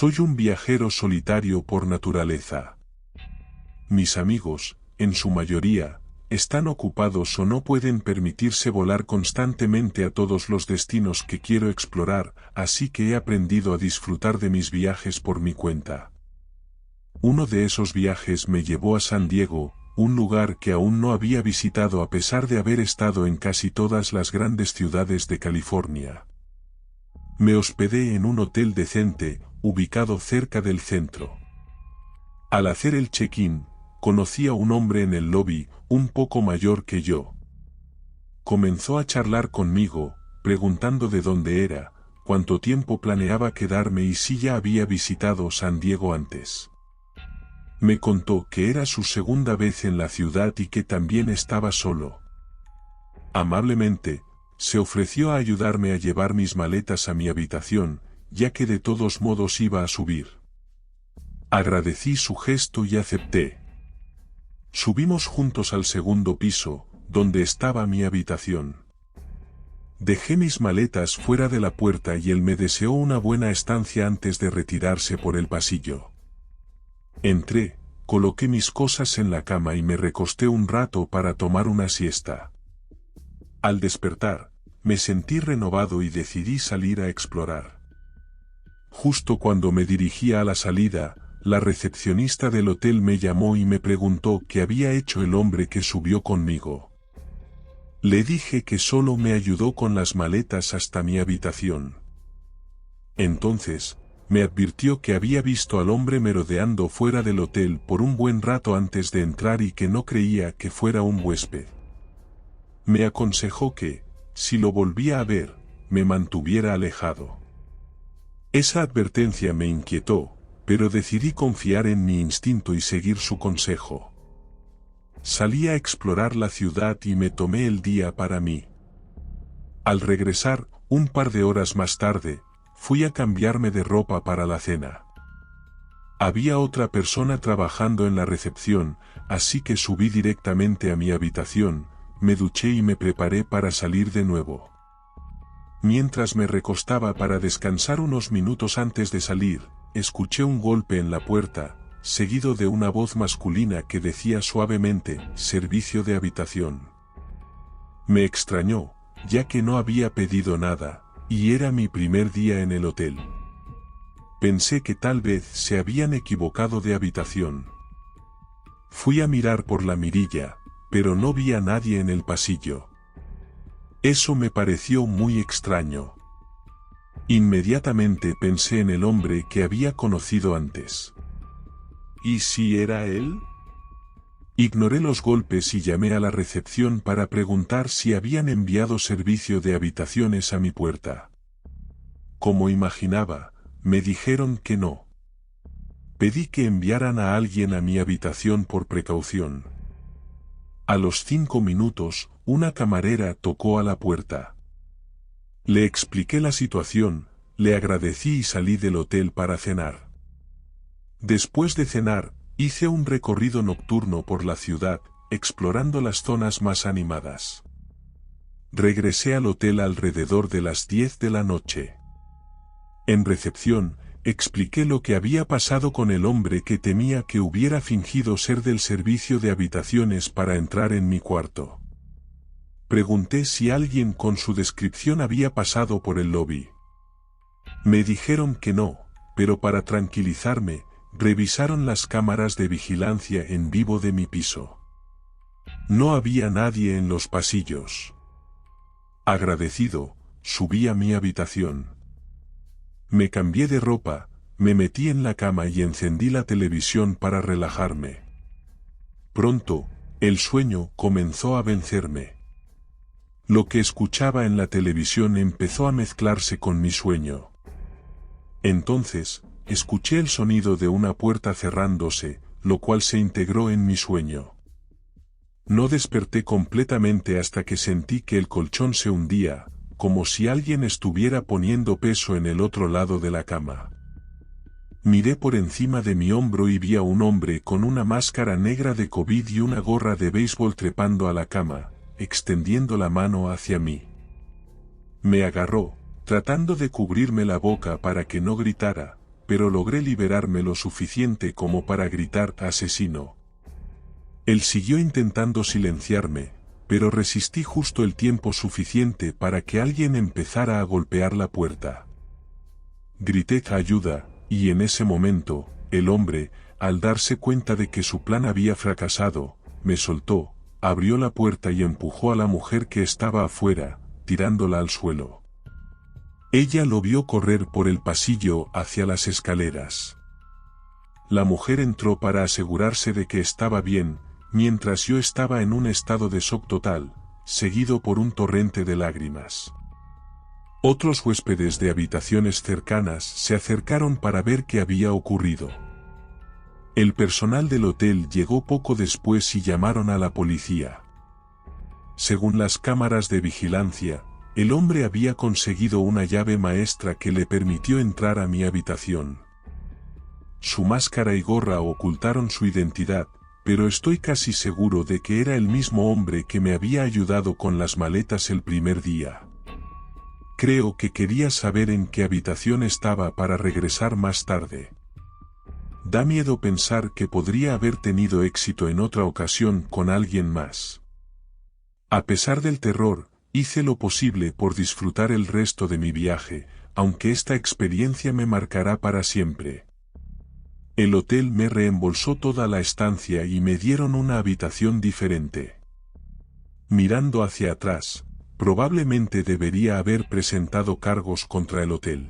Soy un viajero solitario por naturaleza. Mis amigos, en su mayoría, están ocupados o no pueden permitirse volar constantemente a todos los destinos que quiero explorar, así que he aprendido a disfrutar de mis viajes por mi cuenta. Uno de esos viajes me llevó a San Diego, un lugar que aún no había visitado a pesar de haber estado en casi todas las grandes ciudades de California. Me hospedé en un hotel decente, ubicado cerca del centro. Al hacer el check-in, conocí a un hombre en el lobby, un poco mayor que yo. Comenzó a charlar conmigo, preguntando de dónde era, cuánto tiempo planeaba quedarme y si ya había visitado San Diego antes. Me contó que era su segunda vez en la ciudad y que también estaba solo. Amablemente, se ofreció a ayudarme a llevar mis maletas a mi habitación, ya que de todos modos iba a subir. Agradecí su gesto y acepté. Subimos juntos al segundo piso, donde estaba mi habitación. Dejé mis maletas fuera de la puerta y él me deseó una buena estancia antes de retirarse por el pasillo. Entré, coloqué mis cosas en la cama y me recosté un rato para tomar una siesta. Al despertar, me sentí renovado y decidí salir a explorar. Justo cuando me dirigía a la salida, la recepcionista del hotel me llamó y me preguntó qué había hecho el hombre que subió conmigo. Le dije que solo me ayudó con las maletas hasta mi habitación. Entonces, me advirtió que había visto al hombre merodeando fuera del hotel por un buen rato antes de entrar y que no creía que fuera un huésped. Me aconsejó que, si lo volvía a ver, me mantuviera alejado. Esa advertencia me inquietó, pero decidí confiar en mi instinto y seguir su consejo. Salí a explorar la ciudad y me tomé el día para mí. Al regresar, un par de horas más tarde, fui a cambiarme de ropa para la cena. Había otra persona trabajando en la recepción, así que subí directamente a mi habitación, me duché y me preparé para salir de nuevo. Mientras me recostaba para descansar unos minutos antes de salir, escuché un golpe en la puerta, seguido de una voz masculina que decía suavemente, «Servicio de habitación». Me extrañó, ya que no había pedido nada, y era mi primer día en el hotel. Pensé que tal vez se habían equivocado de habitación. Fui a mirar por la mirilla, pero no vi a nadie en el pasillo. Eso me pareció muy extraño. Inmediatamente pensé en el hombre que había conocido antes. ¿Y si era él? Ignoré los golpes y llamé a la recepción para preguntar si habían enviado servicio de habitaciones a mi puerta. Como imaginaba, me dijeron que no. Pedí que enviaran a alguien a mi habitación por precaución. A los 5 minutos, una camarera tocó a la puerta. Le expliqué la situación, le agradecí y salí del hotel para cenar. Después de cenar, hice un recorrido nocturno por la ciudad, explorando las zonas más animadas. Regresé al hotel alrededor de las 10 de la noche. En recepción, expliqué lo que había pasado con el hombre que temía que hubiera fingido ser del servicio de habitaciones para entrar en mi cuarto. Pregunté si alguien con su descripción había pasado por el lobby. Me dijeron que no, pero para tranquilizarme, revisaron las cámaras de vigilancia en vivo de mi piso. No había nadie en los pasillos. Agradecido, subí a mi habitación. Me cambié de ropa, me metí en la cama y encendí la televisión para relajarme. Pronto, el sueño comenzó a vencerme. Lo que escuchaba en la televisión empezó a mezclarse con mi sueño. Entonces, escuché el sonido de una puerta cerrándose, lo cual se integró en mi sueño. No desperté completamente hasta que sentí que el colchón se hundía, como si alguien estuviera poniendo peso en el otro lado de la cama. Miré por encima de mi hombro y vi a un hombre con una máscara negra de COVID y una gorra de béisbol trepando a la cama, extendiendo la mano hacia mí. Me agarró, tratando de cubrirme la boca para que no gritara, pero logré liberarme lo suficiente como para gritar «asesino». Él siguió intentando silenciarme, pero resistí justo el tiempo suficiente para que alguien empezara a golpear la puerta. Grité «ayuda», y en ese momento, el hombre, al darse cuenta de que su plan había fracasado, me soltó, abrió la puerta y empujó a la mujer que estaba afuera, tirándola al suelo. Ella lo vio correr por el pasillo hacia las escaleras. La mujer entró para asegurarse de que estaba bien, mientras yo estaba en un estado de shock total, seguido por un torrente de lágrimas. Otros huéspedes de habitaciones cercanas se acercaron para ver qué había ocurrido. El personal del hotel llegó poco después y llamaron a la policía. Según las cámaras de vigilancia, el hombre había conseguido una llave maestra que le permitió entrar a mi habitación. Su máscara y gorra ocultaron su identidad, pero estoy casi seguro de que era el mismo hombre que me había ayudado con las maletas el primer día. Creo que quería saber en qué habitación estaba para regresar más tarde. Da miedo pensar que podría haber tenido éxito en otra ocasión con alguien más. A pesar del terror, hice lo posible por disfrutar el resto de mi viaje, aunque esta experiencia me marcará para siempre. El hotel me reembolsó toda la estancia y me dieron una habitación diferente. Mirando hacia atrás, probablemente debería haber presentado cargos contra el hotel.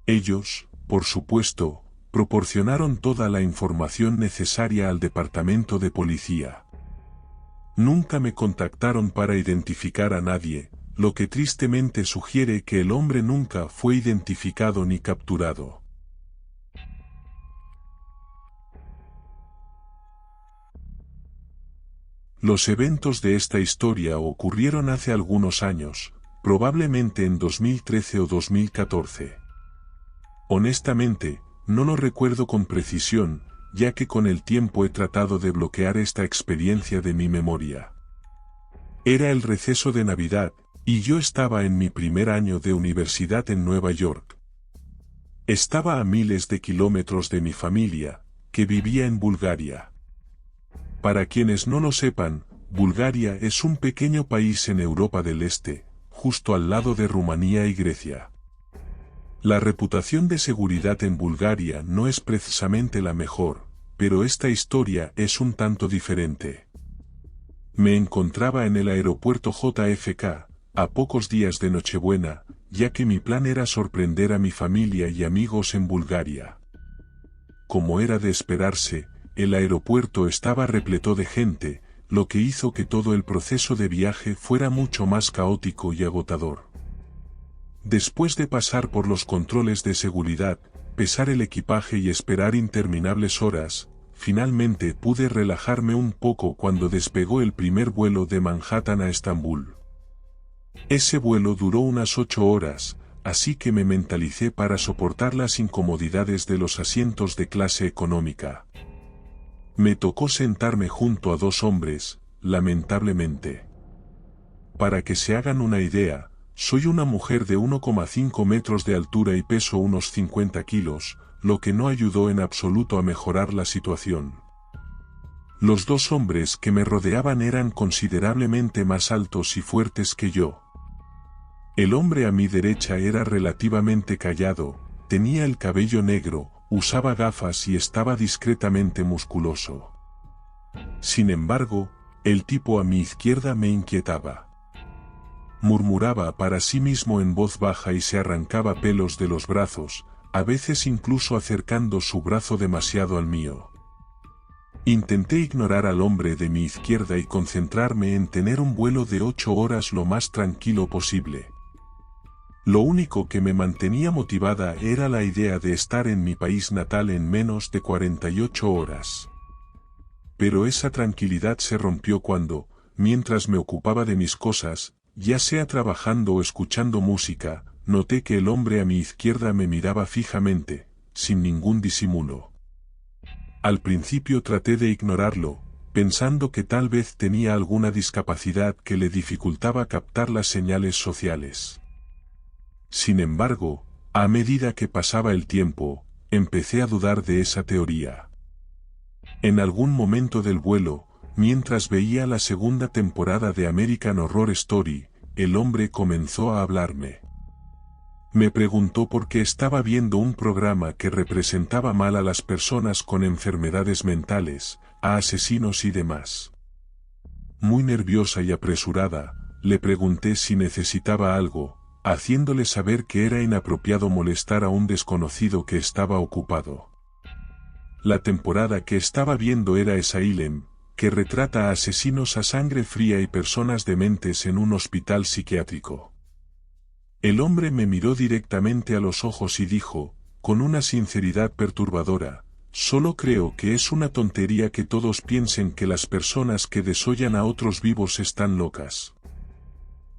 Ellos, por supuesto, proporcionaron toda la información necesaria al departamento de policía. Nunca me contactaron para identificar a nadie, lo que tristemente sugiere que el hombre nunca fue identificado ni capturado. Los eventos de esta historia ocurrieron hace algunos años, probablemente en 2013 o 2014. Honestamente, no lo recuerdo con precisión, ya que con el tiempo he tratado de bloquear esta experiencia de mi memoria. Era el receso de Navidad, y yo estaba en mi primer año de universidad en Nueva York. Estaba a miles de kilómetros de mi familia, que vivía en Bulgaria. Para quienes no lo sepan, Bulgaria es un pequeño país en Europa del Este, justo al lado de Rumanía y Grecia. La reputación de seguridad en Bulgaria no es precisamente la mejor, pero esta historia es un tanto diferente. Me encontraba en el aeropuerto JFK, a pocos días de Nochebuena, ya que mi plan era sorprender a mi familia y amigos en Bulgaria. Como era de esperarse, el aeropuerto estaba repleto de gente, lo que hizo que todo el proceso de viaje fuera mucho más caótico y agotador. Después de pasar por los controles de seguridad, pesar el equipaje y esperar interminables horas, finalmente pude relajarme un poco cuando despegó el primer vuelo de Manhattan a Estambul. Ese vuelo duró unas 8 horas, así que me mentalicé para soportar las incomodidades de los asientos de clase económica. Me tocó sentarme junto a 2 hombres, lamentablemente. Para que se hagan una idea, soy una mujer de 1,5 metros de altura y peso unos 50 kilos, lo que no ayudó en absoluto a mejorar la situación. Los 2 hombres que me rodeaban eran considerablemente más altos y fuertes que yo. El hombre a mi derecha era relativamente callado, tenía el cabello negro, usaba gafas y estaba discretamente musculoso. Sin embargo, el tipo a mi izquierda me inquietaba. Murmuraba para sí mismo en voz baja y se arrancaba pelos de los brazos, a veces incluso acercando su brazo demasiado al mío. Intenté ignorar al hombre de mi izquierda y concentrarme en tener un vuelo de 8 horas lo más tranquilo posible. Lo único que me mantenía motivada era la idea de estar en mi país natal en menos de 48 horas. Pero esa tranquilidad se rompió cuando, mientras me ocupaba de mis cosas, ya sea trabajando o escuchando música, noté que el hombre a mi izquierda me miraba fijamente, sin ningún disimulo. Al principio traté de ignorarlo, pensando que tal vez tenía alguna discapacidad que le dificultaba captar las señales sociales. Sin embargo, a medida que pasaba el tiempo, empecé a dudar de esa teoría. En algún momento del vuelo, mientras veía la segunda temporada de American Horror Story, el hombre comenzó a hablarme. Me preguntó por qué estaba viendo un programa que representaba mal a las personas con enfermedades mentales, a asesinos y demás. Muy nerviosa y apresurada, le pregunté si necesitaba algo, haciéndole saber que era inapropiado molestar a un desconocido que estaba ocupado. La temporada que estaba viendo era Asylum, que retrata a asesinos a sangre fría y personas dementes en un hospital psiquiátrico. El hombre me miró directamente a los ojos y dijo, con una sinceridad perturbadora, solo creo que es una tontería que todos piensen que las personas que desollan a otros vivos están locas.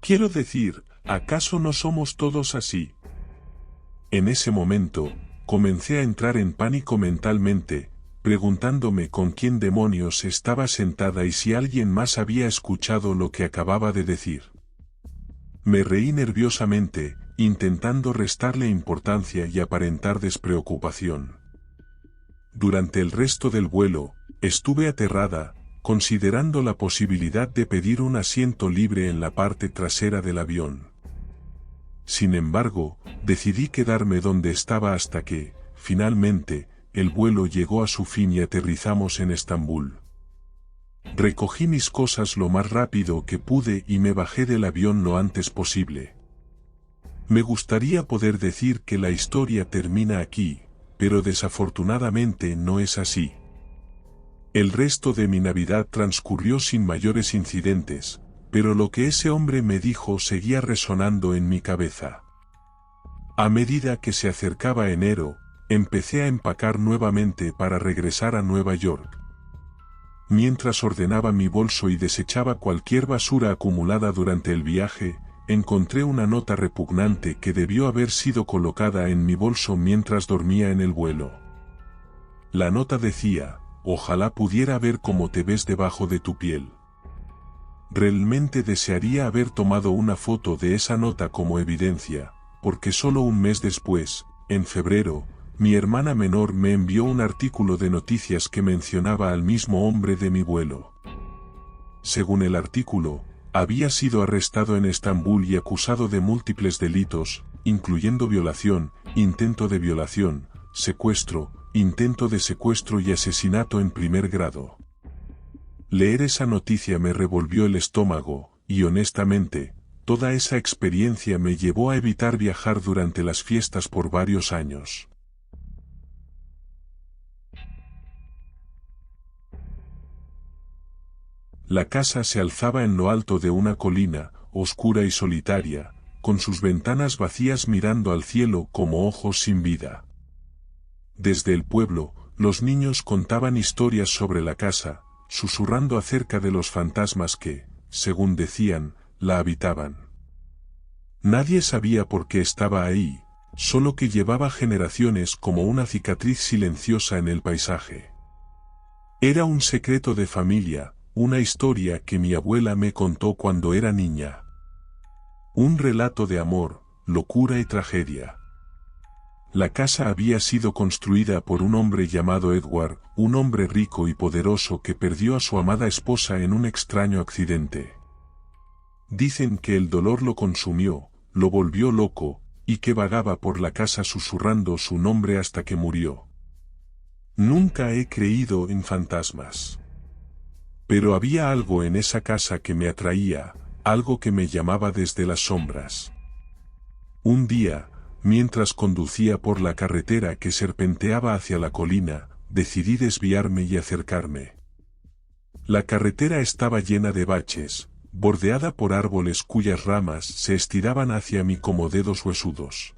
Quiero decir, ¿acaso no somos todos así? En ese momento, comencé a entrar en pánico mentalmente, preguntándome con quién demonios estaba sentada y si alguien más había escuchado lo que acababa de decir. Me reí nerviosamente, intentando restarle importancia y aparentar despreocupación. Durante el resto del vuelo, estuve aterrada, considerando la posibilidad de pedir un asiento libre en la parte trasera del avión. Sin embargo, decidí quedarme donde estaba hasta que, finalmente, el vuelo llegó a su fin y aterrizamos en Estambul. Recogí mis cosas lo más rápido que pude y me bajé del avión lo antes posible. Me gustaría poder decir que la historia termina aquí, pero desafortunadamente no es así. El resto de mi Navidad transcurrió sin mayores incidentes, pero lo que ese hombre me dijo seguía resonando en mi cabeza. A medida que se acercaba enero, empecé a empacar nuevamente para regresar a Nueva York. Mientras ordenaba mi bolso y desechaba cualquier basura acumulada durante el viaje, encontré una nota repugnante que debió haber sido colocada en mi bolso mientras dormía en el vuelo. La nota decía, ojalá pudiera ver cómo te ves debajo de tu piel. Realmente desearía haber tomado una foto de esa nota como evidencia, porque solo un mes después, en febrero, mi hermana menor me envió un artículo de noticias que mencionaba al mismo hombre de mi vuelo. Según el artículo, había sido arrestado en Estambul y acusado de múltiples delitos, incluyendo violación, intento de violación, secuestro, intento de secuestro y asesinato en primer grado. Leer esa noticia me revolvió el estómago, y honestamente, toda esa experiencia me llevó a evitar viajar durante las fiestas por varios años. La casa se alzaba en lo alto de una colina, oscura y solitaria, con sus ventanas vacías mirando al cielo como ojos sin vida. Desde el pueblo, los niños contaban historias sobre la casa, susurrando acerca de los fantasmas que, según decían, la habitaban. Nadie sabía por qué estaba ahí, solo que llevaba generaciones como una cicatriz silenciosa en el paisaje. Era un secreto de familia, una historia que mi abuela me contó cuando era niña. Un relato de amor, locura y tragedia. La casa había sido construida por un hombre llamado Edward, un hombre rico y poderoso que perdió a su amada esposa en un extraño accidente. Dicen que el dolor lo consumió, lo volvió loco, y que vagaba por la casa susurrando su nombre hasta que murió. Nunca he creído en fantasmas. Pero había algo en esa casa que me atraía, algo que me llamaba desde las sombras. Un día, mientras conducía por la carretera que serpenteaba hacia la colina, decidí desviarme y acercarme. La carretera estaba llena de baches, bordeada por árboles cuyas ramas se estiraban hacia mí como dedos huesudos.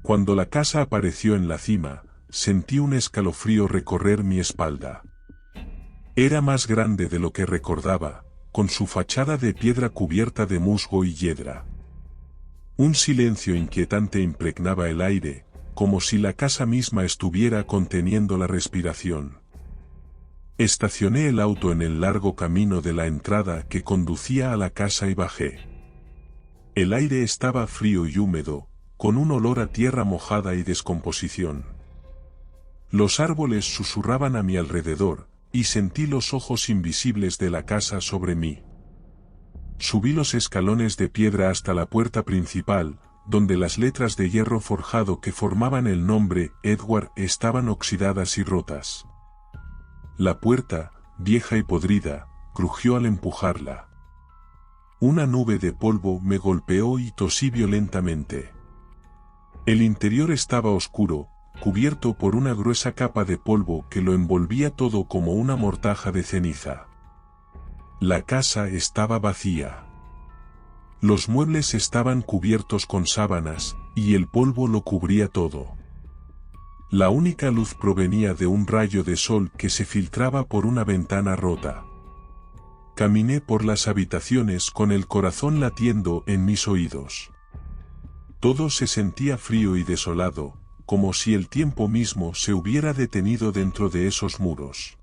Cuando la casa apareció en la cima, sentí un escalofrío recorrer mi espalda. Era más grande de lo que recordaba, con su fachada de piedra cubierta de musgo y hiedra. Un silencio inquietante impregnaba el aire, como si la casa misma estuviera conteniendo la respiración. Estacioné el auto en el largo camino de la entrada que conducía a la casa y bajé. El aire estaba frío y húmedo, con un olor a tierra mojada y descomposición. Los árboles susurraban a mi alrededor, y sentí los ojos invisibles de la casa sobre mí. Subí los escalones de piedra hasta la puerta principal, donde las letras de hierro forjado que formaban el nombre Edward estaban oxidadas y rotas. La puerta, vieja y podrida, crujió al empujarla. Una nube de polvo me golpeó y tosí violentamente. El interior estaba oscuro, cubierto por una gruesa capa de polvo que lo envolvía todo como una mortaja de ceniza. La casa estaba vacía. Los muebles estaban cubiertos con sábanas, y el polvo lo cubría todo. La única luz provenía de un rayo de sol que se filtraba por una ventana rota. Caminé por las habitaciones con el corazón latiendo en mis oídos. Todo se sentía frío y desolado, como si el tiempo mismo se hubiera detenido dentro de esos muros.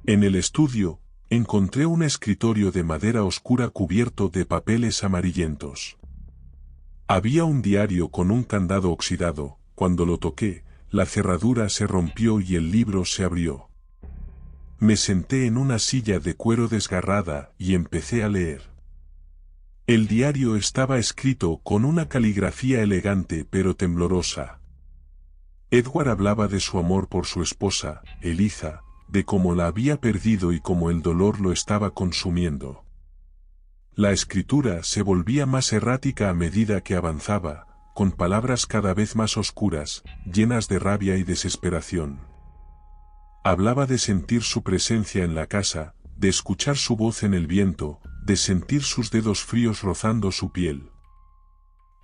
En el estudio, encontré un escritorio de madera oscura cubierto de papeles amarillentos. Había un diario con un candado oxidado. Cuando lo toqué, la cerradura se rompió y el libro se abrió. Me senté en una silla de cuero desgarrada y empecé a leer. El diario estaba escrito con una caligrafía elegante pero temblorosa. Edward hablaba de su amor por su esposa, Eliza, de cómo la había perdido y cómo el dolor lo estaba consumiendo. La escritura se volvía más errática a medida que avanzaba, con palabras cada vez más oscuras, llenas de rabia y desesperación. Hablaba de sentir su presencia en la casa, de escuchar su voz en el viento, de sentir sus dedos fríos rozando su piel.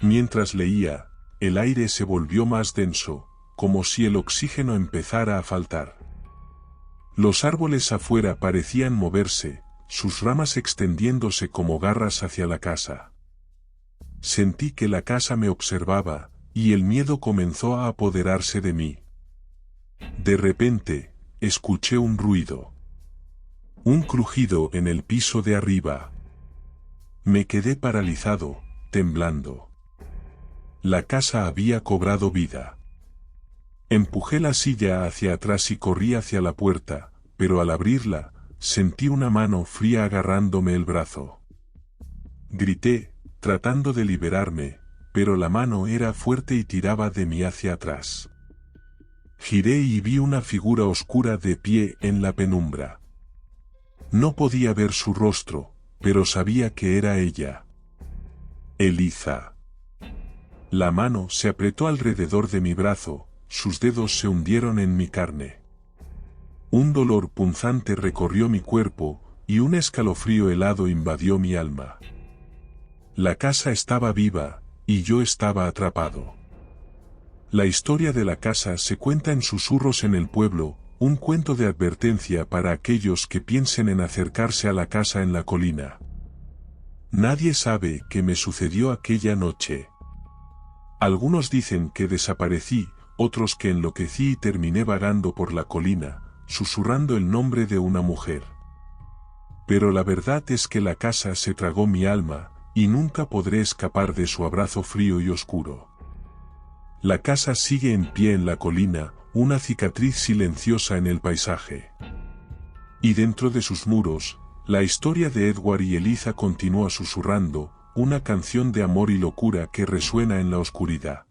Mientras leía, el aire se volvió más denso, como si el oxígeno empezara a faltar. Los árboles afuera parecían moverse, sus ramas extendiéndose como garras hacia la casa. Sentí que la casa me observaba, y el miedo comenzó a apoderarse de mí. De repente, escuché un ruido. Un crujido en el piso de arriba. Me quedé paralizado, temblando. La casa había cobrado vida. Empujé la silla hacia atrás y corrí hacia la puerta, pero al abrirla, sentí una mano fría agarrándome el brazo. Grité, tratando de liberarme, pero la mano era fuerte y tiraba de mí hacia atrás. Giré y vi una figura oscura de pie en la penumbra. No podía ver su rostro, pero sabía que era ella. Eliza. La mano se apretó alrededor de mi brazo, sus dedos se hundieron en mi carne. Un dolor punzante recorrió mi cuerpo, y un escalofrío helado invadió mi alma. La casa estaba viva, y yo estaba atrapado. La historia de la casa se cuenta en susurros en el pueblo, un cuento de advertencia para aquellos que piensen en acercarse a la casa en la colina. Nadie sabe qué me sucedió aquella noche. Algunos dicen que desaparecí, otros que enloquecí y terminé vagando por la colina, susurrando el nombre de una mujer. Pero la verdad es que la casa se tragó mi alma, y nunca podré escapar de su abrazo frío y oscuro. La casa sigue en pie en la colina, una cicatriz silenciosa en el paisaje. Y dentro de sus muros, la historia de Edward y Eliza continúa susurrando, una canción de amor y locura que resuena en la oscuridad.